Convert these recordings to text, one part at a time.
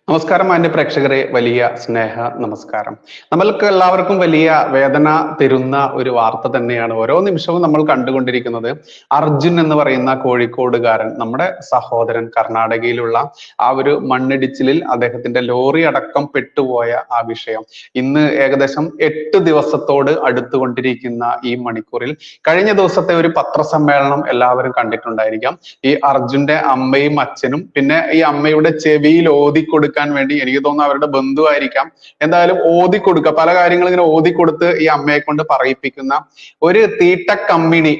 നമസ്കാരം മാന്യ പ്രേക്ഷകരെ, വലിയ സ്നേഹ നമസ്കാരം. നമ്മൾക്ക് എല്ലാവർക്കും വലിയ വേദന തരുന്ന ഒരു വാർത്ത തന്നെയാണ് ഓരോ നിമിഷവും നമ്മൾ കണ്ടുകൊണ്ടിരിക്കുന്നത്. അർജുൻ എന്ന് പറയുന്ന കോഴിക്കോടുകാരൻ, നമ്മുടെ സഹോദരൻ, കർണാടകയിലുള്ള ആ ഒരു മണ്ണിടിച്ചിലിൽ അദ്ദേഹത്തിന്റെ ലോറി അടക്കം പെട്ടുപോയ ആ വിഷയം ഇന്ന് ഏകദേശം 8 ദിവസത്തോട് അടുത്തുകൊണ്ടിരിക്കുന്ന ഈ മണിക്കൂറിൽ കഴിഞ്ഞ ദിവസത്തെ ഒരു പത്രസമ്മേളനം എല്ലാവരും കണ്ടിട്ടുണ്ടായിരിക്കാം. ഈ അർജുന്റെ അമ്മയും അച്ഛനും പിന്നെ ഈ അമ്മയുടെ ചെവിയിൽ ഓതിക്കൊടുക്കാൻ വേണ്ടി, എനിക്ക് തോന്നുന്നു അവരുടെ ബന്ധുവായിരിക്കാം, എന്തായാലും ഓതിക്കൊടുക്കുക, പല കാര്യങ്ങളും ഇങ്ങനെ ഓതിക്കൊടുത്ത് ഈ അമ്മയെ കൊണ്ട് പറയിപ്പിക്കുന്ന ഒരു തീട്ടക്കമ്മിണി,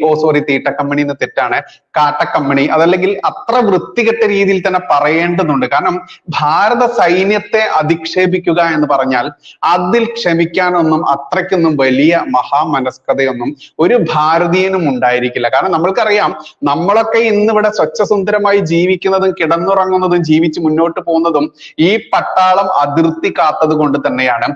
തീട്ടക്കമ്മിണി എന്ന് തെറ്റാണ്, കാട്ടക്കമ്മിണി, അതല്ലെങ്കിൽ അത്ര വൃത്തികെട്ട രീതിയിൽ തന്നെ പറയേണ്ടതുണ്ട്. കാരണം ഭാരത സൈന്യത്തെ അധിക്ഷേപിക്കുക എന്ന് പറഞ്ഞാൽ അതിൽ ക്ഷമിക്കാനൊന്നും അത്രയ്ക്കൊന്നും വലിയ മഹാമനസ്കതയൊന്നും ഒരു ഭാരതീയനും ഉണ്ടായിരിക്കില്ല. കാരണം നമ്മൾക്കറിയാം, നമ്മളൊക്കെ ഇന്നിവിടെ സ്വച്ഛസുന്ദരമായി ജീവിക്കുന്നതും കിടന്നുറങ്ങുന്നതും ജീവിച്ച് മുന്നോട്ട് പോകുന്നതും ഈ പട്ടാളം അതിർത്തി കാത്തത് കൊണ്ട് തന്നെയാണ്.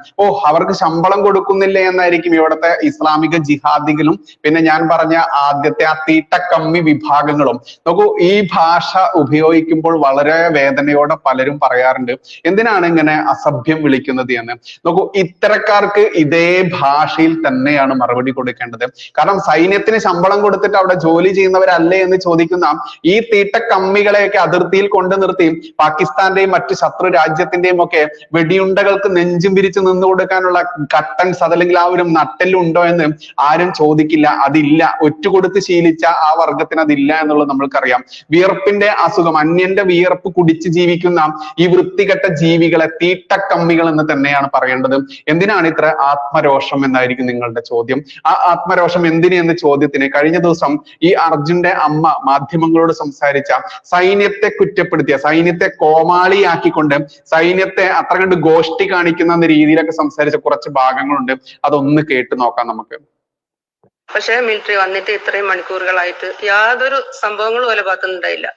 അവർക്ക് ശമ്പളം കൊടുക്കുന്നില്ലേ എന്നായിരിക്കും ഇവിടുത്തെ ഇസ്ലാമിക ജിഹാദികളും പിന്നെ ഞാൻ പറഞ്ഞ ആദ്യത്തെ ആ തീട്ടക്കമ്മി വിഭാഗങ്ങളും. നോക്കൂ, ഈ ഭാഷ ഉപയോഗിക്കുമ്പോൾ വളരെ വേദനയോടെ പലരും പറയാറുണ്ട്, എന്തിനാണ് ഇങ്ങനെ അസഭ്യം വിളിക്കുന്നത് എന്ന്. നോക്കൂ, ഇത്തരക്കാർക്ക് ഇതേ ഭാഷയിൽ തന്നെയാണ് മറുപടി കൊടുക്കേണ്ടത്. കാരണം സൈന്യത്തിന് ശമ്പളം കൊടുത്തിട്ട് അവിടെ ജോലി ചെയ്യുന്നവരല്ലേ എന്ന് ചോദിക്കുന്ന ഈ തീട്ടക്കമ്മികളെയൊക്കെ അതിർത്തിയിൽ കൊണ്ടു നിർത്തി പാകിസ്ഥാന്റെയും മറ്റു ശത്രു രാജ്യത്തിന്റെയും ഒക്കെ വെടിയുണ്ടകൾക്ക് നെഞ്ചും വിരിച്ച് നിന്നു കൊടുക്കാനുള്ള കട്ടൻസ് അതല്ലെങ്കിൽ ആ ഒരു നട്ടെല്ലുണ്ടോ എന്ന് ആരും ചോദിക്കില്ല. അതില്ല. ഒറ്റുകൊടുത്ത് ശീലിച്ച ആ വർഗത്തിന് അതില്ല എന്നുള്ളത് നമ്മൾക്കറിയാം. വിയർപ്പിന്റെ അസുഖം, അന്യന്റെ വിയർപ്പ് കുടിച്ച് ജീവിക്കുന്ന ഈ വൃത്തികെട്ട ജീവികളെ തീട്ടക്കമ്മികൾ എന്ന് തന്നെയാണ് പറയേണ്ടത്. എന്തിനാണ് ഇത്ര ആത്മരോഷം എന്നായിരിക്കും നിങ്ങളുടെ ചോദ്യം. ആ ആത്മരോഷം എന്തിന് എന്ന ചോദ്യത്തിന് കഴിഞ്ഞ ദിവസം ഈ അർജുന്റെ അമ്മ മാധ്യമങ്ങളോട് സംസാരിച്ച, സൈന്യത്തെ കുറ്റപ്പെടുത്തിയ, സൈന്യത്തെ കോമാളിയാക്കിക്കൊണ്ട് സൈന്യത്തെ അത്ര കണ്ട് ഗോഷ്ടി കാണിക്കുന്ന രീതിയിലൊക്കെ സംസാരിച്ച കുറച്ച് ഭാഗങ്ങളുണ്ട്. അതൊന്ന് കേട്ട് നോക്കാം നമുക്ക്. പക്ഷെ മിലിറ്ററി വന്നിട്ട് ഇത്രയും മണിക്കൂറുകളായിട്ട് യാതൊരു സംഭവങ്ങളും പോലെ ഭാഗത്തുനിന്നുണ്ടായില്ല.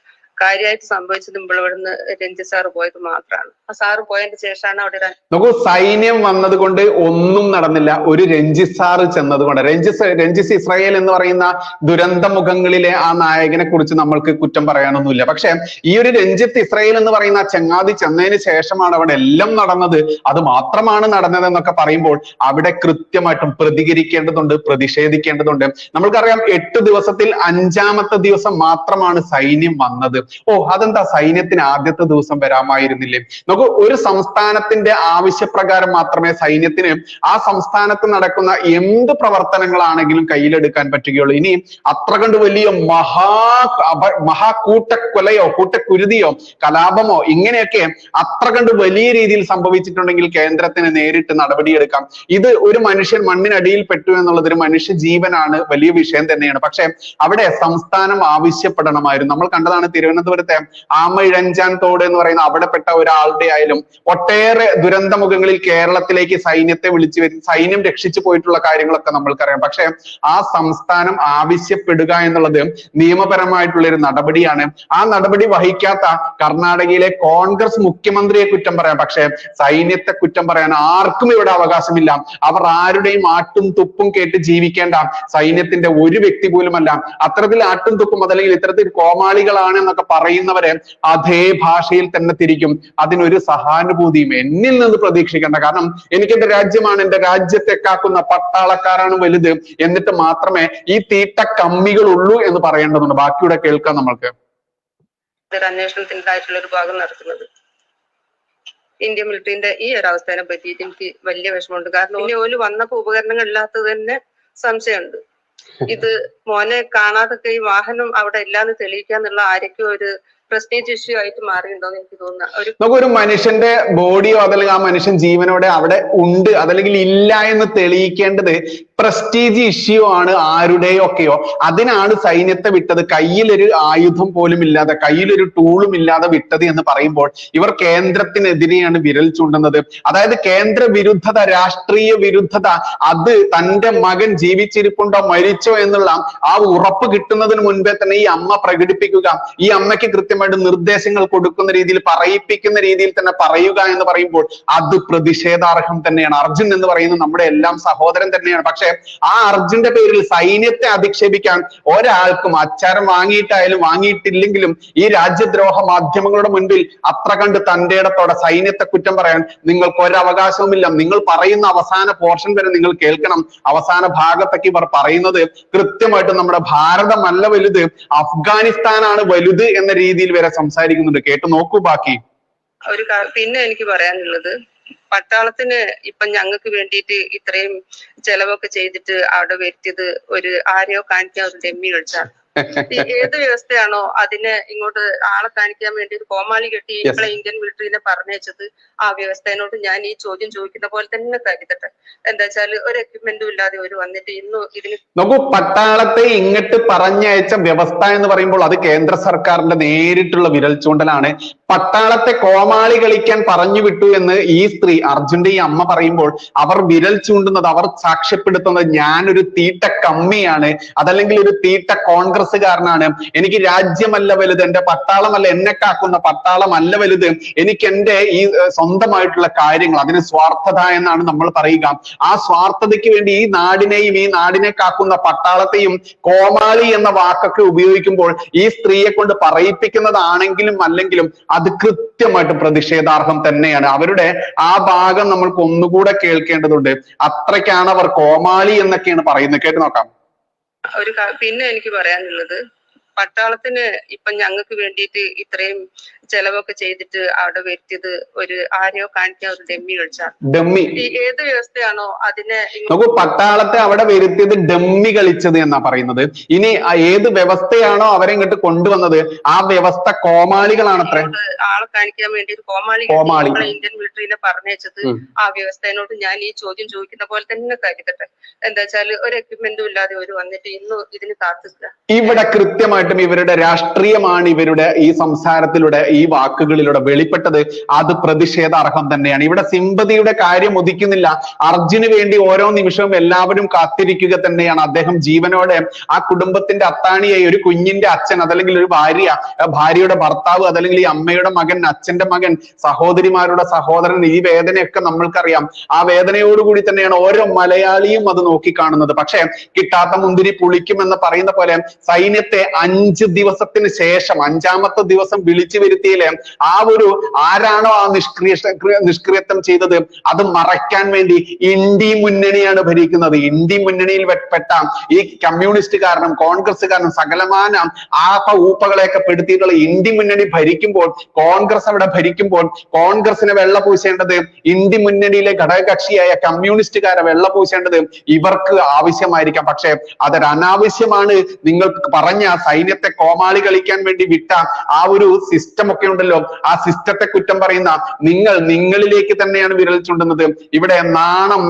കാര്യമായിട്ട് സംഭവിച്ചത് ഇവിടുന്ന് രഞ്ജിത്ത് സാറ് പോയത് മാത്രമാണ്. ആ സാറ് പോയതിന് ശേഷമാണ് അവിടെ നോക്കൂ, സൈന്യം വന്നത് കൊണ്ട് ഒന്നും നടന്നില്ല. ഒരു രഞ്ജിത്ത് സാറ് ചെന്നത് കൊണ്ട്, രഞ്ജിത്ത് ഇസ്രായേൽ എന്ന് പറയുന്ന ദുരന്ത മുഖങ്ങളിലെ ആ നായകനെ കുറിച്ച് നമ്മൾക്ക് കുറ്റം പറയാനൊന്നുമില്ല. പക്ഷെ ഈ ഒരു രഞ്ജിത്ത് ഇസ്രായേൽ എന്ന് പറയുന്ന ചങ്ങാതി ചെന്നതിന് ശേഷമാണ് അവിടെ എല്ലാം നടന്നത്, അത് മാത്രമാണ് നടന്നത് എന്നൊക്കെ പറയുമ്പോൾ അവിടെ കൃത്യമായിട്ടും പ്രതികരിക്കേണ്ടതുണ്ട്, പ്രതിഷേധിക്കേണ്ടതുണ്ട്. നമ്മൾക്കറിയാം, 8 ദിവസത്തിൽ 5ാമത്തെ ദിവസം മാത്രമാണ് സൈന്യം വന്നത്. അതെന്താ, സൈന്യത്തിന് ആദ്യത്തെ ദിവസം വരാമായിരുന്നില്ലേ? നമുക്ക് ഒരു സംസ്ഥാനത്തിന്റെ ആവശ്യപ്രകാരം മാത്രമേ സൈന്യത്തിന് ആ സംസ്ഥാനത്ത് നടക്കുന്ന എന്ത് പ്രവർത്തനങ്ങളാണെങ്കിലും കയ്യിലെടുക്കാൻ പറ്റുകയുള്ളൂ. ഇനി അത്ര കണ്ട് വലിയ കൂട്ടക്കൊലയോ കൂട്ടക്കുരുതിയോ കലാപമോ ഇങ്ങനെയൊക്കെ അത്ര കണ്ട് വലിയ രീതിയിൽ സംഭവിച്ചിട്ടുണ്ടെങ്കിൽ കേന്ദ്രത്തിന് നേരിട്ട് നടപടിയെടുക്കാം. ഇത് ഒരു മനുഷ്യൻ മണ്ണിനടിയിൽ പെട്ടു എന്നുള്ളത് ഒരു മനുഷ്യ ജീവനാണ്, വലിയ വിഷയം തന്നെയാണ്. പക്ഷെ അവിടെ സംസ്ഥാനം ആവശ്യപ്പെടണമായിരുന്നു. നമ്മൾ കണ്ടതാണ് തിരുവനന്തപുരത്തെ ആമയിഴഞ്ചാൻ തോട് എന്ന് പറയുന്ന അവിടെ പെട്ട ഒരാളുടെ ആയാലും ഒട്ടേറെ ദുരന്തമുഖങ്ങളിൽ കേരളത്തിലേക്ക് സൈന്യത്തെ വിളിച്ചു വരും, സൈന്യം രക്ഷിച്ചു പോയിട്ടുള്ള കാര്യങ്ങളൊക്കെ നമ്മൾക്കറിയാം. പക്ഷെ ആ സംസ്ഥാനം ആവശ്യപ്പെടുക എന്നുള്ളത് നിയമപരമായിട്ടുള്ള ഒരു നടപടിയാണ്. ആ നടപടി വഹിക്കാത്ത കർണാടകയിലെ കോൺഗ്രസ് മുഖ്യമന്ത്രിയെ കുറ്റം പറയാം, പക്ഷെ സൈന്യത്തെ കുറ്റം പറയാൻ ആർക്കും ഇവിടെ അവകാശമില്ല. അവർ ആരുടെയും ആട്ടും തുപ്പും കേട്ട് ജീവിക്കേണ്ട സൈന്യത്തിന്റെ ഒരു വ്യക്തി പോലുമല്ല. അത്തരത്തിൽ ആട്ടും തുപ്പും അതല്ലെങ്കിൽ ഇത്തരത്തിൽ കോമാളികളാണ് എന്നൊക്കെ പറയുന്നവരെ അതേ ഭാഷയിൽ തന്നെ തിരിക്കും. അതിനൊരു സഹാനുഭൂതിയും എന്നിൽ നിന്ന് പ്രതീക്ഷിക്കേണ്ട. കാരണം എനിക്ക് എന്റെ രാജ്യമാണ്, എന്റെ രാജ്യത്തെ കാക്കുന്ന പട്ടാളക്കാരാണ് വലുത്, എന്നിട്ട് മാത്രമേ ഈ തീട്ടക്കമ്മികൾ ഉള്ളൂ എന്ന് പറയേണ്ടതുണ്ട്. ബാക്കിയൂടെ കേൾക്കാം നമ്മൾക്ക്. അന്വേഷണത്തിൻ്റെതായിട്ടുള്ള ഒരു ഭാഗം നടത്തുന്നത് ഇന്ത്യൻ മിലിറ്ററിന്റെ ഈ ഒരു അവസ്ഥയെ പറ്റിയിട്ട് എനിക്ക് വലിയ വിഷമമുണ്ട്. കാരണം ഇനി ഓല് വന്നപ്പോ ഉപകരണങ്ങൾ ഇല്ലാത്തത് തന്നെ സംശയമുണ്ട്. ഇത് മോനെ കാണാതൊക്കെ ഈ വാഹനം അവിടെ ഇല്ലാന്ന് തെളിയിക്കാന്നുള്ള ആരൊക്കെ ഒരു പ്രസ്റ്റീജ് ഇഷ്യൂ ആയിട്ട് മാറിയിട്ടുണ്ടോന്ന് എനിക്ക് തോന്നുന്നു. നമുക്കൊരു മനുഷ്യന്റെ ബോഡിയോ അതല്ലെങ്കിൽ ആ മനുഷ്യൻ ജീവനോടെ അവിടെ ഉണ്ട് അതല്ലെങ്കിൽ ഇല്ല എന്ന് തെളിയിക്കേണ്ടത് പ്രസ്റ്റീജ് ഇഷ്യൂ ആണ് ആരുടെയൊക്കെയോ. അതിനാണ് സൈന്യത്തെ വിട്ടത്, കയ്യിലൊരു ആയുധം പോലും ഇല്ലാതെ, കയ്യിലൊരു ടൂളും ഇല്ലാതെ വിട്ടത് എന്ന് പറയുമ്പോൾ ഇവർ കേന്ദ്രത്തിനെതിരെയാണ് വിരൽ ചൂണ്ടുന്നത്. അതായത് കേന്ദ്ര വിരുദ്ധത, രാഷ്ട്രീയ വിരുദ്ധത, അത് തന്റെ മകൻ ജീവിച്ചിരിപ്പുണ്ടോ മരിച്ചോ എന്നുള്ള ആ ഉറപ്പ് കിട്ടുന്നതിന് മുൻപേ തന്നെ ഈ അമ്മ പ്രകടിപ്പിക്കുക. ഈ അമ്മയ്ക്ക് കൃത്യമായിട്ട് നിർദ്ദേശങ്ങൾ കൊടുക്കുന്ന രീതിയിൽ, പറയിപ്പിക്കുന്ന രീതിയിൽ തന്നെ പറയുക എന്ന് പറയുമ്പോൾ അത് പ്രതിഷേധാർഹം തന്നെയാണ്. അർജുൻ എന്ന് പറയുന്നത് നമ്മുടെ എല്ലാം സഹോദരൻ തന്നെയാണ്. പക്ഷെ ആ അർജുന്റെ പേരിൽ സൈന്യത്തെ അധിക്ഷേപിക്കാൻ ഒരാൾക്കും, അച്ചാരം വാങ്ങിയിട്ടായാലും വാങ്ങിയിട്ടില്ലെങ്കിലും ഈ രാജ്യദ്രോഹ മാധ്യമങ്ങളുടെ മുൻപിൽ അത്ര കണ്ട് തന്റെ ഇടത്തോടെ സൈന്യത്തെ കുറ്റം പറയാൻ നിങ്ങൾക്ക് ഒരവകാശവുമില്ല. നിങ്ങൾ പറയുന്ന അവസാന പോർഷൻ വരെ നിങ്ങൾ കേൾക്കണം. അവസാന ഭാഗത്തൊക്കെ ഇവർ പറയുന്നത് കൃത്യമായിട്ട് നമ്മുടെ ഭാരതമല്ല വലുത്, അഫ്ഗാനിസ്ഥാനാണ് വലുത് എന്ന രീതിയിൽ വരെ സംസാരിക്കുന്നുണ്ട്. കേട്ടു നോക്കൂ ബാക്കി. പിന്നെ എനിക്ക് പറയാനുള്ളത്, പട്ടാളത്തിന് ഇപ്പൊ ഞങ്ങൾക്ക് വേണ്ടിയിട്ട് ഇത്രയും ചെലവൊക്കെ ചെയ്തിട്ട് അവിടെ വരുത്തിയത് ആരെയോ കാണിക്കാൻ ഒരു ഡെമ്മി കളിച്ചാണ്. ഏത് വ്യവസ്ഥയാണോ അതിനെ ഇങ്ങോട്ട് ആളെ കാണിക്കാൻ വേണ്ടി ഒരു കോമാളി കെട്ടി ഇപ്പോഴെ ഇന്ത്യൻ മിലിറ്ററിനെ പറഞ്ഞയച്ചത്, ആ വ്യവസ്ഥയോട് ഞാൻ ഈ ചോദ്യം ചോദിക്കുന്ന പോലെ തന്നെ കരുതട്ടെ. എന്താ വെച്ചാല് ഒരു എക്യുപ്മെന്റും ഇല്ലാതെ ഒരു വന്നിട്ട് ഇന്ന് ഇതിന് നോക്കൂ, പട്ടാളത്തെ ഇങ്ങോട്ട് പറഞ്ഞയച്ച വ്യവസ്ഥ എന്ന് പറയുമ്പോൾ അത് കേന്ദ്ര സർക്കാരിന്റെ നേരിട്ടുള്ള വിരൽ ചൂണ്ടലാണ്. പട്ടാളത്തെ കോമാളി കളിക്കാൻ പറഞ്ഞു വിട്ടു എന്ന് ഈ സ്ത്രീ, അർജുന്റെ ഈ അമ്മ പറയുമ്പോൾ അവർ വിരൽ ചൂണ്ടുന്നത്, അവർ സാക്ഷ്യപ്പെടുത്തുന്നത് ഞാനൊരു തീട്ട കമ്മിയാണ്, അതല്ലെങ്കിൽ ഒരു തീട്ട കോൺഗ്രസ്സുകാരനാണ്, എനിക്ക് രാജ്യമല്ല വലുത്, എന്റെ പട്ടാളമല്ല, എന്നെ കാക്കുന്ന പട്ടാളമല്ല വലുത്, എനിക്ക് എന്റെ ഈ സ്വന്തമായിട്ടുള്ള കാര്യങ്ങൾ, അതിന് സ്വാർത്ഥത എന്നാണ് നമ്മൾ പറയുക. ആ സ്വാർത്ഥതയ്ക്ക് വേണ്ടി ഈ നാടിനെയും ഈ നാടിനെ കാക്കുന്ന പട്ടാളത്തെയും കോമാളി എന്ന വാക്കൊക്കെ ഉപയോഗിക്കുമ്പോൾ ഈ സ്ത്രീയെ കൊണ്ട് പറയിപ്പിക്കുന്നതാണെങ്കിലും അല്ലെങ്കിലും അത് കൃത്യമായിട്ട് പ്രതിഷേധാർഹം തന്നെയാണ്. അവരുടെ ആ ഭാഗം നമ്മൾക്ക് ഒന്നുകൂടെ കേൾക്കേണ്ടതുണ്ട്. അത്രയ്ക്കാണ് അവർ കോമാളി എന്നൊക്കെയാണ് പറയുന്നത്. കേട്ട് നോക്കാം. പിന്നെ എനിക്ക് പറയാനുള്ളത്, പട്ടാളത്തിന് ഇപ്പൊ ഞങ്ങൾക്ക് വേണ്ടിയിട്ട് ഇത്രയും ചെലവൊക്കെ ചെയ്തിട്ട് അവിടെ വരുത്തിയത് ആരെയോ കാണിക്കാൻ ഒരു ഡെമ്മി കളിച്ചാണ്. ഡമ്മി ഏത് വ്യവസ്ഥയാണോ അതിനെ നോക്കൂ, പട്ടാളത്തെ അവിടെ വരുത്തിയത് ഡമ്മി കളിച്ചത് എന്നാ പറയുന്നത്. ഇനി ഏത് വ്യവസ്ഥയാണോ അവരെ ഇങ്ങോട്ട് കൊണ്ടുവന്നത് ആ വ്യവസ്ഥ കോമാളികളാണത്രേ. ആളെ കാണിക്കാൻ വേണ്ടി ഒരു കോമാളി ഇന്ത്യൻ മിലിറ്ററിനെ പറഞ്ഞയച്ചത്, ആ വ്യവസ്ഥയോട് ഞാൻ ഈ ചോദ്യം ചോദിക്കുന്ന പോലെ തന്നെ കരുതട്ടെ. എന്താ വെച്ചാല് ഒരു എക്യുപ്മെന്റും ഇല്ലാതെ ഒരു വന്നിട്ട് ഇന്ന് ഇതിന് കാത്തില്ല. ഇവിടെ കൃത്യമായിട്ടും ഇവരുടെ രാഷ്ട്രീയമാണ് ഇവരുടെ ഈ സംസാരത്തിലൂടെ, ഈ വാക്കുകളിലൂടെ വെളിപ്പെട്ടത്. അത് പ്രതിഷേധാർഹം തന്നെയാണ്. ഇവിടെ സിമ്പതിയുടെ കാര്യം ഉദിക്കുന്നില്ല. അർജുന് വേണ്ടി ഓരോ നിമിഷവും എല്ലാവരും കാത്തിരിക്കുക തന്നെയാണ്. അദ്ദേഹം ജീവനോടെ ആ കുടുംബത്തിന്റെ അത്താണിയായി, ഒരു കുഞ്ഞിന്റെ അച്ഛൻ, അതല്ലെങ്കിൽ ഒരു ഭാര്യയുടെ ഭർത്താവ്, അതല്ലെങ്കിൽ ഈ അമ്മയുടെ മകൻ, അച്ഛന്റെ മകൻ, സഹോദരിമാരുടെ സഹോദരൻ, ഈ വേദനയൊക്കെ നമ്മൾക്കറിയാം. ആ വേദനയോടുകൂടി തന്നെയാണ് ഓരോ മലയാളിയും അത് നോക്കിക്കാണുന്നത്. പക്ഷെ കിട്ടാത്ത മുന്തിരി പുളിക്കും എന്ന് പറയുന്ന പോലെ സൈന്യത്തെ 5 ദിവസത്തിന് ശേഷം 5ാമത്തെ ദിവസം വിളിച്ചു വരുത്തിയില്ലേ ആരാണോ ആ നിഷ്ക്രിയത്വം ചെയ്തത് അത് മറയ്ക്കാൻ വേണ്ടി ഇന്ത്യ മുന്നണിയാണ് ഭരിക്കുന്നത്. ഇന്ത്യ മുന്നണിയിൽ പെട്ട ഈ കമ്മ്യൂണിസ്റ്റുകാരനും കോൺഗ്രസ്സുകാരനും സകലമാന ഊപ്പകളെയൊക്കെ പെടുത്തിയിട്ടുള്ള ഇന്ത്യ മുന്നണി ഭരിക്കുമ്പോൾ, കോൺഗ്രസ് അവിടെ ഭരിക്കുമ്പോൾ, കോൺഗ്രസിനെ വെള്ള പൂശേണ്ടത് ഇന്ത്യ മുന്നണിയിലെ ഘടകകക്ഷിയായ കമ്മ്യൂണിസ്റ്റുകാരെ വെള്ള പൂശേണ്ടത് ഇവർക്ക് ആവശ്യമായിരിക്കാം. പക്ഷെ അതൊരു അനാവശ്യമാണ്. നിങ്ങൾ പറഞ്ഞ സൈന്യത്തെ കോമാളി കളിക്കാൻ വേണ്ടി വിട്ട ആ ഒരു സിസ്റ്റം ഒക്കെ ഉണ്ടല്ലോ, ആ സിസ്റ്റത്തെ കുറ്റം പറയുന്ന നിങ്ങളിലേക്ക് തന്നെയാണ് വിരൽ ചൂണ്ടുന്നത്. ഇവിടെ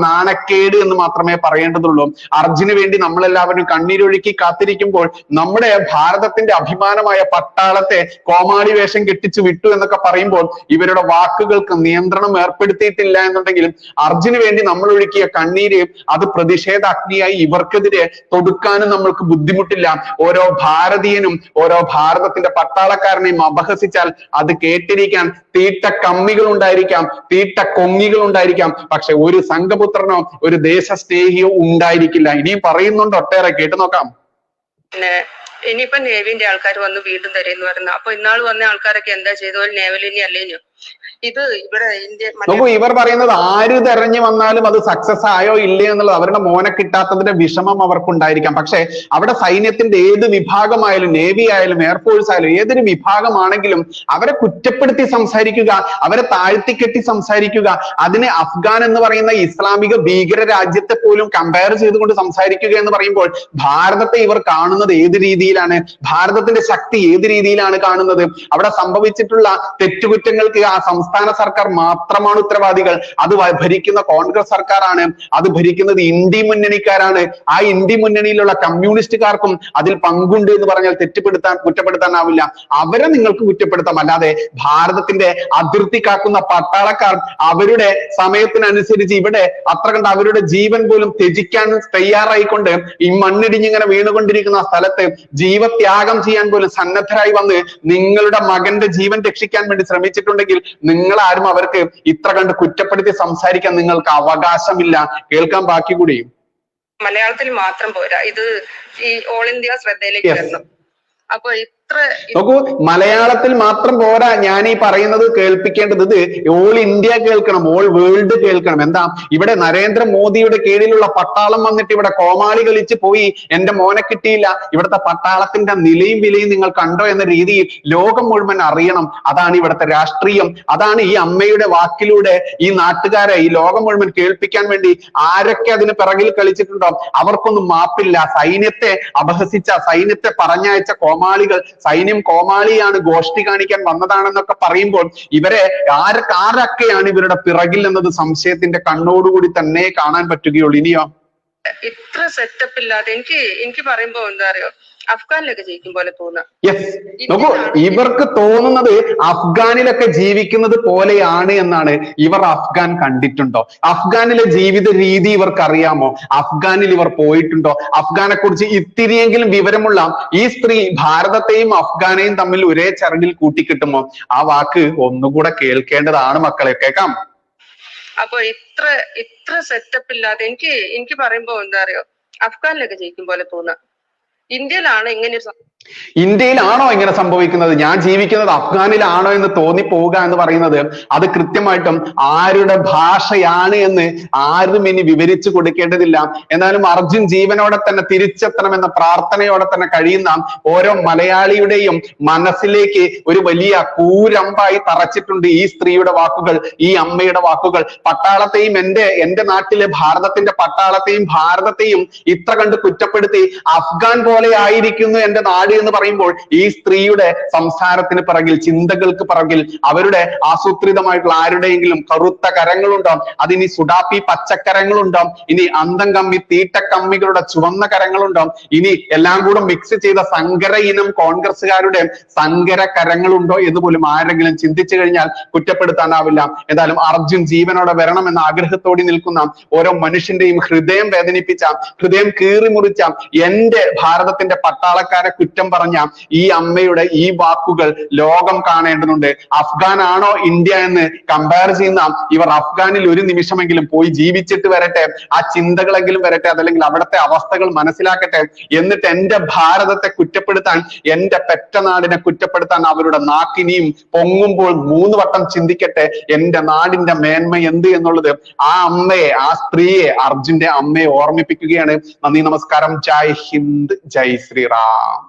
നാണക്കേട് എന്ന് മാത്രമേ പറയേണ്ടതുള്ളൂ. അർജുന് വേണ്ടി നമ്മളെല്ലാവരും കണ്ണീരൊഴുക്കി കാത്തിരിക്കുമ്പോൾ നമ്മുടെ ഭാരതത്തിന്റെ അഭിമാനമായ പട്ടാളത്തെ കോമാളി വേഷം കെട്ടിച്ചു വിട്ടു എന്നൊക്കെ പറയുമ്പോൾ ഇവരുടെ വാക്കുകൾക്ക് നിയന്ത്രണം ഏർപ്പെടുത്തിയിട്ടില്ല എന്നുണ്ടെങ്കിലും അർജുന് വേണ്ടി നമ്മൾ ഒഴുക്കിയ കണ്ണീര് അത് പ്രതിഷേധാഗ്നിയായി ഇവർക്കെതിരെ തൊടുക്കാനും നമ്മൾക്ക് ബുദ്ധിമുട്ടില്ല. ഓരോ ഭാരതീയനും ഓരോ ഭാരതത്തിന്റെ പട്ടാളക്കാരനെയും അപഹസിച്ചാൽ അത് കേട്ടിരിക്കാൻ തീട്ട കമ്മികൾ ഉണ്ടായിരിക്കാം, തീട്ട കൊങ്ങികൾ ഉണ്ടായിരിക്കാം, പക്ഷെ ഒരു സംഘപുത്രനോ ഒരു ദേശസ്നേഹിയോ ഉണ്ടായിരിക്കില്ല. ഇനിയും പറയുന്നുണ്ട് ഒട്ടേറെ. കേട്ടു നോക്കാം. ഇനിയിപ്പോ നേവിന്റെ ആൾക്കാർ വന്ന് വീണ്ടും തരുമെന്ന് പറയുന്നത്, അപ്പൊ ഇന്നാൾ വന്ന ആൾക്കാരൊക്കെ എന്താ ചെയ്തോ, നേവലിനി അല്ലേനോ? ഇത് ഇവിടെ നോക്കൂ, ഇവർ പറയുന്നത് ആര് തെരഞ്ഞു വന്നാലും അത് സക്സസ് ആയോ ഇല്ലേ എന്നുള്ളത് അവരുടെ മോനെ കിട്ടാത്തതിന്റെ വിഷമം അവർക്കുണ്ടായിരിക്കാം. പക്ഷെ അവിടെ സൈന്യത്തിന്റെ ഏത് വിഭാഗമായാലും, നേവി ആയാലും എയർഫോഴ്സ് ആയാലും ഏതൊരു വിഭാഗമാണെങ്കിലും അവരെ കുറ്റപ്പെടുത്തി സംസാരിക്കുക, അവരെ താഴ്ത്തിക്കെട്ടി സംസാരിക്കുക, അതിനെ അഫ്ഗാൻ എന്ന് പറയുന്ന ഇസ്ലാമിക ഭീകര രാജ്യത്തെ പോലും കമ്പയർ ചെയ്തുകൊണ്ട് സംസാരിക്കുക എന്ന് പറയുമ്പോൾ ഭാരതത്തെ ഇവർ കാണുന്നത് ഏത് രീതിയിലാണ്? ഭാരതത്തിന്റെ ശക്തി ഏത് രീതിയിലാണ് കാണുന്നത്? അവിടെ സംഭവിച്ചിട്ടുള്ള തെറ്റുകുറ്റങ്ങൾക്ക് ആ സംസ്ഥാന സംസ്ഥാന സർക്കാർ മാത്രമാണ് ഉത്തരവാദികൾ. അത് ഭരിക്കുന്ന കോൺഗ്രസ് സർക്കാരാണ്, അത് ഭരിക്കുന്നത് ഇന്ത്യ മുന്നണിക്കാരാണ്. ആ ഇന്ത്യ മുന്നണിയിലുള്ള കമ്മ്യൂണിസ്റ്റുകാർക്കും അതിൽ പങ്കുണ്ട് എന്ന് പറഞ്ഞാൽ കുറ്റപ്പെടുത്താനാവില്ല. അവരെ നിങ്ങൾക്ക് കുറ്റപ്പെടുത്താം. അല്ലാതെ ഭാരതത്തിന്റെ അതിർത്തി കാക്കുന്ന പട്ടാളക്കാർ അവരുടെ സമയത്തിനനുസരിച്ച് ഇവിടെ അത്ര കണ്ട് അവരുടെ ജീവൻ പോലും ത്യജിക്കാൻ തയ്യാറായിക്കൊണ്ട് ഈ മണ്ണിടിഞ്ഞിങ്ങനെ വീണുകൊണ്ടിരിക്കുന്ന സ്ഥലത്ത് ജീവത്യാഗം ചെയ്യാൻ പോലും സന്നദ്ധരായി വന്ന് നിങ്ങളുടെ മകന്റെ ജീവൻ രക്ഷിക്കാൻ വേണ്ടി ശ്രമിച്ചിട്ടുണ്ടെങ്കിൽ നിങ്ങൾ ആരും അവർക്ക് ഇത്ര കണ്ട് കുറ്റപ്പെടുത്തി സംസാരിക്കാൻ നിങ്ങൾക്ക് അവകാശമില്ല. കേൾക്കാൻ ബാക്കി കൂടി. മലയാളത്തിൽ മാത്രം പോരാ, ഇത് ഈ ഓൾ ഇന്ത്യ ശ്രദ്ധയിലേക്ക് വരണം. അപ്പൊ നോക്കൂ, മലയാളത്തിൽ മാത്രം പോരാ ഞാൻ ഈ പറയുന്നത് കേൾപ്പിക്കേണ്ടത്. ഇത് ഓൾ ഇന്ത്യ കേൾക്കണം, ഓൾ വേൾഡ് കേൾക്കണം. എന്താ, ഇവിടെ നരേന്ദ്രമോദിയുടെ കീഴിലുള്ള പട്ടാളം വന്നിട്ട് ഇവിടെ കോമാളി കളിച്ച് പോയി, എന്റെ മോനെ കിട്ടിയില്ല, ഇവിടുത്തെ പട്ടാളത്തിന്റെ നിലയും വിലയും നിങ്ങൾ കണ്ടോ എന്ന രീതിയിൽ ലോകം മുഴുവൻ അറിയണം. അതാണ് ഇവിടുത്തെ രാഷ്ട്രീയം. അതാണ് ഈ അമ്മയുടെ വാക്കിലൂടെ ഈ നാട്ടുകാരെ, ഈ ലോകം മുഴുവൻ കേൾപ്പിക്കാൻ വേണ്ടി ആരൊക്കെ അതിന് പിറകിൽ കളിച്ചിട്ടുണ്ടോ അവർക്കൊന്നും മാപ്പില്ല. സൈന്യത്തെ അപഹസിച്ച, സൈന്യത്തെ പറഞ്ഞയച്ച കോമാളികൾ, സൈന്യം കോമാളിയാണ്, ഗോഷ്ഠി കാണിക്കാൻ വന്നതാണെന്നൊക്കെ പറയുമ്പോൾ ഇവരെ ആരൊക്കെയാണ് ഇവരുടെ പിറകിൽ എന്നത് സംശയത്തിന്റെ കണ്ണോടുകൂടി തന്നെ കാണാൻ പറ്റുകയുള്ളൂ. ഇനിയോ ഇത്ര സെറ്റപ്പ് ഇല്ലാതെ എനിക്ക് പറയുമ്പോ എന്താ അറിയോ, അഫ്ഗാനിലൊക്കെ ജയിക്കും പോലെ തോന്നുക. യെസ്, നോക്കൂ, ഇവർക്ക് തോന്നുന്നത് അഫ്ഗാനിലൊക്കെ ജീവിക്കുന്നത് പോലെയാണ് എന്നാണ്. ഇവർ അഫ്ഗാൻ കണ്ടിട്ടുണ്ടോ? അഫ്ഗാനിലെ ജീവിത രീതി ഇവർക്ക് അറിയാമോ? അഫ്ഗാനിൽ ഇവർ പോയിട്ടുണ്ടോ? അഫ്ഗാനെ കുറിച്ച് ഇത്തിരിയെങ്കിലും വിവരമുള്ള ഈ സ്ത്രീ ഭാരതത്തെയും അഫ്ഗാനെയും തമ്മിൽ ഒരേ ചരടിൽ കൂട്ടിക്കിട്ടുമോ? ആ വാക്ക് ഒന്നുകൂടെ കേൾക്കേണ്ടതാണ് മക്കളെ. കേൾക്കാം. അപ്പൊ ഇത്ര സെറ്റപ്പ് ഇല്ലാതെ എനിക്ക് പറയുമ്പോ എന്താ അറിയോ, അഫ്ഗാനിലൊക്കെ ജയിക്കും പോലെ തോന്നുക. ഇന്ത്യയിലാണോ ഇങ്ങനെ സംഭവിക്കുന്നത്? ഞാൻ ജീവിക്കുന്നത് അഫ്ഗാനിലാണോ എന്ന് തോന്നിപ്പോവുക എന്ന് പറയുന്നത് അത് കൃത്യമായിട്ടും ആരുടെ ഭാഷയാണ് എന്ന് ആരും ഇനി വിവരിച്ചു കൊടുക്കേണ്ടതില്ല. എന്നാലും അർജുൻ ജീവനോടെ തന്നെ തിരിച്ചെത്തണമെന്ന പ്രാർത്ഥനയോടെ തന്നെ കഴിയുന്ന ഓരോ മലയാളിയുടെയും മനസ്സിലേക്ക് ഒരു വലിയ കൂരമ്പായി തറച്ചിട്ടുണ്ട് ഈ സ്ത്രീയുടെ വാക്കുകൾ, ഈ അമ്മയുടെ വാക്കുകൾ. പട്ടാളത്തെയും എന്റെ നാട്ടിലെ ഭാരതത്തിന്റെ പട്ടാളത്തെയും ഭാരതത്തെയും ഇത്ര കണ്ട് കുറ്റപ്പെടുത്തി അഫ്ഗാൻ പോലെ ആയിരിക്കുന്നു എന്റെ നാട് എന്ന് പറയുമ്പോൾ ഈ സ്ത്രീയുടെ സംസാരത്തിന് പിറകിൽ, ചിന്തകൾക്ക് പിറകിൽ അവരുടെ ആസൂത്രിതമായിട്ടുള്ള ആരുടെയെങ്കിലും കറുത്ത കരങ്ങളുണ്ടാവും. അതിനി സുഡാപ്പി പച്ചക്കരങ്ങളുണ്ടാവും, ഇനി അന്തം കമ്മി തീറ്റക്കമ്മികളുടെ ചുവന്ന കരങ്ങളുണ്ടാവും, ഇനി എല്ലാം കൂടെ മിക്സ് ചെയ്ത സങ്കര ഇനം കോൺഗ്രസ്സുകാരുടെ സങ്കര കരങ്ങളുണ്ടോ എന്ന് പോലും ആരെങ്കിലും ചിന്തിച്ചു കഴിഞ്ഞാൽ കുറ്റപ്പെടുത്താനാവില്ല. എന്തായാലും അർജുൻ ജീവനോടെ വരണം എന്ന ആഗ്രഹത്തോടെ നിൽക്കുന്ന ഓരോ മനുഷ്യന്റെയും ഹൃദയം വേദനിപ്പിച്ച, ഹൃദയം കീറി മുറിച്ച, എന്റെ ഭാരതത്തിന്റെ പട്ടാളക്കാരെ കുറ്റം പറഞ്ഞ ഈ അമ്മയുടെ ഈ വാക്കുകൾ ലോകം കാണേണ്ടതുണ്ട്. അഫ്ഗാൻ ആണോ ഇന്ത്യ എന്ന് കമ്പയർ ചെയ്യുന്ന ഇവർ അഫ്ഗാനിൽ ഒരു നിമിഷമെങ്കിലും പോയി ജീവിച്ചിട്ട് വരട്ടെ, ആ ചിന്തകളെങ്കിലും വരട്ടെ, അതല്ലെങ്കിൽ അവിടുത്തെ അവസ്ഥകൾ മനസ്സിലാക്കട്ടെ. എന്നിട്ട് എന്റെ ഭാരതത്തെ കുറ്റപ്പെടുത്താൻ, എന്റെ പെറ്റനാടിനെ കുറ്റപ്പെടുത്താൻ അവരുടെ നാക്കിനിയും പൊങ്ങുമ്പോൾ 3 വട്ടം ചിന്തിക്കട്ടെ എന്റെ നാടിന്റെ മേന്മ എന്ത് എന്നുള്ളത്. ആ അമ്മയെ, ആ സ്ത്രീയെ, അർജുന്റെ അമ്മയെ ഓർമ്മിപ്പിക്കുകയാണ്. നന്ദി, നമസ്കാരം. ജയ് ഹിന്ദ്, ജയ് ശ്രീറാം.